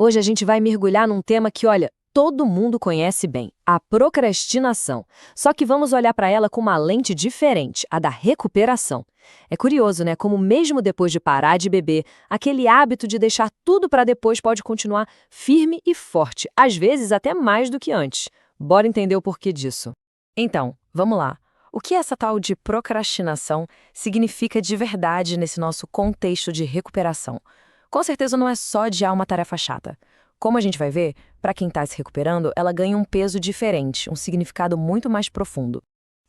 Hoje a gente vai mergulhar num tema que, olha, todo mundo conhece bem, a procrastinação. Só que vamos olhar para ela com uma lente diferente, a da recuperação. É curioso, né? Como mesmo depois de parar de beber, aquele hábito de deixar tudo para depois pode continuar firme e forte, às vezes até mais do que antes. Bora entender o porquê disso. Então, vamos lá. O que essa tal de procrastinação significa de verdade nesse nosso contexto de recuperação? Com certeza não é só adiar uma tarefa chata. Como a gente vai ver, para quem está se recuperando, ela ganha um peso diferente, um significado muito mais profundo.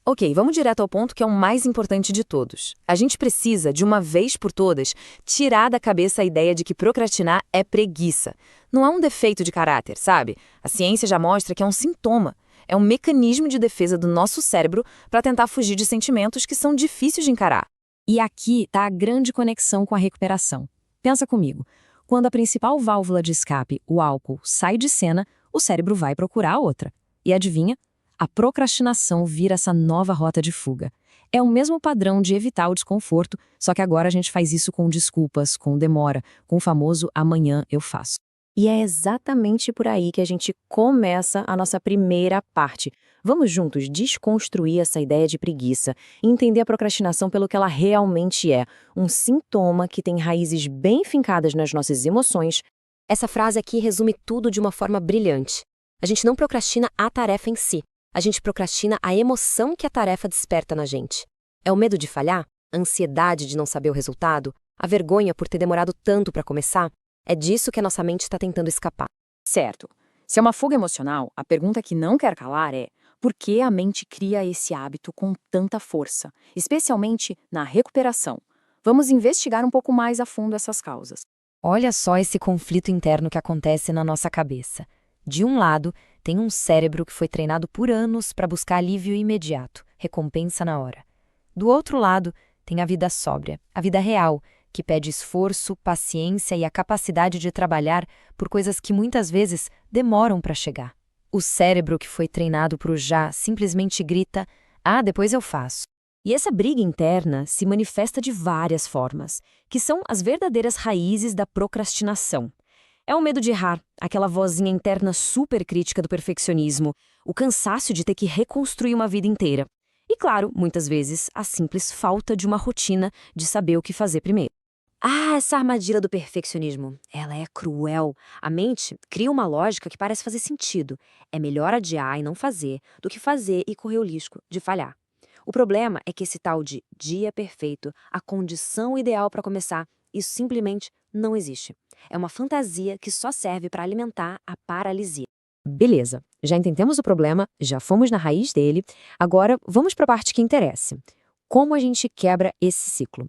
Ok, vamos direto ao ponto que é o mais importante de todos. A gente precisa, de uma vez por todas, tirar da cabeça a ideia de que procrastinar é preguiça. Não é um defeito de caráter, sabe? A ciência já mostra que é um sintoma. É um mecanismo de defesa do nosso cérebro para tentar fugir de sentimentos que são difíceis de encarar. E aqui está a grande conexão com a recuperação. Pensa comigo. Quando a principal válvula de escape, o álcool, sai de cena, o cérebro vai procurar outra. E adivinha? A procrastinação vira essa nova rota de fuga. É o mesmo padrão de evitar o desconforto, só que agora a gente faz isso com desculpas, com demora, com o famoso amanhã eu faço. E é exatamente por aí que a gente começa a nossa primeira parte. Vamos juntos desconstruir essa ideia de preguiça e entender a procrastinação pelo que ela realmente é, um sintoma que tem raízes bem fincadas nas nossas emoções. Essa frase aqui resume tudo de uma forma brilhante. A gente não procrastina a tarefa em si, a gente procrastina a emoção que a tarefa desperta na gente. É o medo de falhar? A ansiedade de não saber o resultado? A vergonha por ter demorado tanto para começar? É disso que a nossa mente está tentando escapar. Certo. Se é uma fuga emocional, a pergunta que não quer calar é: por que a mente cria esse hábito com tanta força, especialmente na recuperação? Vamos investigar um pouco mais a fundo essas causas. Olha só esse conflito interno que acontece na nossa cabeça. De um lado, tem um cérebro que foi treinado por anos para buscar alívio imediato, recompensa na hora. Do outro lado, tem a vida sóbria, a vida real, que pede esforço, paciência e a capacidade de trabalhar por coisas que muitas vezes demoram para chegar. O cérebro que foi treinado para o já simplesmente grita: "Ah, depois eu faço". E essa briga interna se manifesta de várias formas, que são as verdadeiras raízes da procrastinação. É o medo de errar, aquela vozinha interna super crítica do perfeccionismo, o cansaço de ter que reconstruir uma vida inteira. E claro, muitas vezes, a simples falta de uma rotina de saber o que fazer primeiro. Essa armadilha do perfeccionismo, ela é cruel. A mente cria uma lógica que parece fazer sentido. É melhor adiar e não fazer do que fazer e correr o risco de falhar. O problema é que esse tal de dia perfeito, a condição ideal para começar, isso simplesmente não existe. É uma fantasia que só serve para alimentar a paralisia. Beleza, já entendemos o problema, já fomos na raiz dele, agora vamos para a parte que interessa. Como a gente quebra esse ciclo?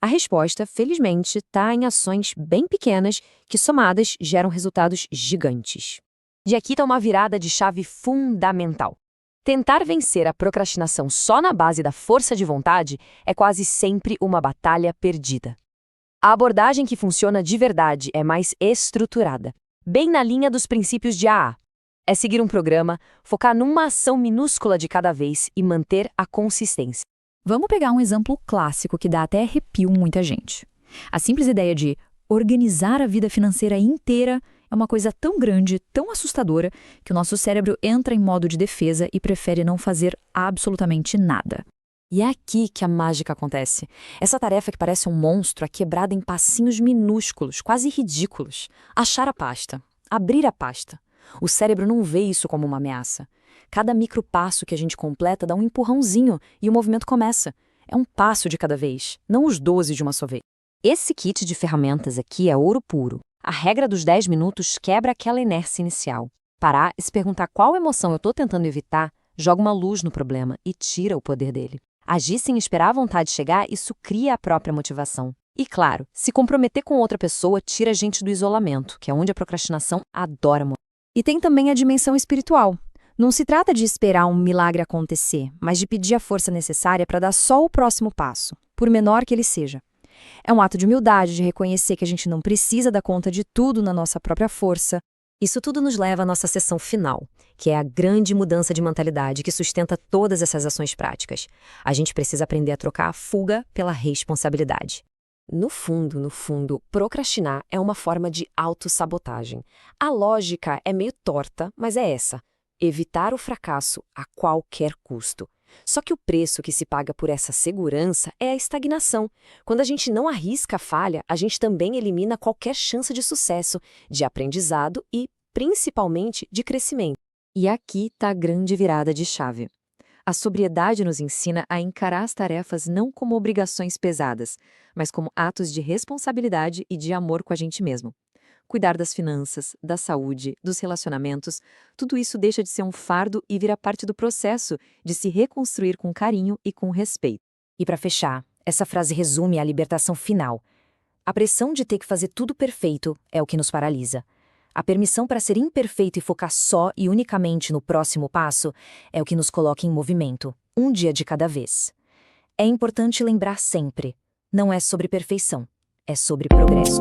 A resposta, felizmente, está em ações bem pequenas que, somadas, geram resultados gigantes. E aqui está uma virada de chave fundamental. Tentar vencer a procrastinação só na base da força de vontade é quase sempre uma batalha perdida. A abordagem que funciona de verdade é mais estruturada, bem na linha dos princípios de AA. É seguir um programa, focar numa ação minúscula de cada vez e manter a consistência. Vamos pegar um exemplo clássico que dá até arrepio muita gente. A simples ideia de organizar a vida financeira inteira é uma coisa tão grande, tão assustadora, que o nosso cérebro entra em modo de defesa e prefere não fazer absolutamente nada. E é aqui que a mágica acontece. Essa tarefa que parece um monstro é quebrada em passinhos minúsculos, quase ridículos. Achar a pasta, abrir a pasta. O cérebro não vê isso como uma ameaça. Cada micropasso que a gente completa dá um empurrãozinho e o movimento começa. É um passo de cada vez, não os 12 de uma só vez. Esse kit de ferramentas aqui é ouro puro. A regra dos 10 minutos quebra aquela inércia inicial. Parar e se perguntar qual emoção eu estou tentando evitar, joga uma luz no problema e tira o poder dele. Agir sem esperar a vontade chegar, isso cria a própria motivação. E claro, se comprometer com outra pessoa tira a gente do isolamento, que é onde a procrastinação adora morrer. E tem também a dimensão espiritual. Não se trata de esperar um milagre acontecer, mas de pedir a força necessária para dar só o próximo passo, por menor que ele seja. É um ato de humildade de reconhecer que a gente não precisa dar conta de tudo na nossa própria força. Isso tudo nos leva à nossa sessão final, que é a grande mudança de mentalidade que sustenta todas essas ações práticas. A gente precisa aprender a trocar a fuga pela responsabilidade. No fundo, procrastinar é uma forma de autossabotagem. A lógica é meio torta, mas é essa: evitar o fracasso a qualquer custo. Só que o preço que se paga por essa segurança é a estagnação. Quando a gente não arrisca a falha, a gente também elimina qualquer chance de sucesso, de aprendizado e, principalmente, de crescimento. E aqui está a grande virada de chave. A sobriedade nos ensina a encarar as tarefas não como obrigações pesadas, mas como atos de responsabilidade e de amor com a gente mesmo. Cuidar das finanças, da saúde, dos relacionamentos, tudo isso deixa de ser um fardo e vira parte do processo de se reconstruir com carinho e com respeito. E para fechar, essa frase resume a libertação final. A pressão de ter que fazer tudo perfeito é o que nos paralisa. A permissão para ser imperfeito e focar só e unicamente no próximo passo é o que nos coloca em movimento, um dia de cada vez. É importante lembrar sempre: não é sobre perfeição, é sobre progresso.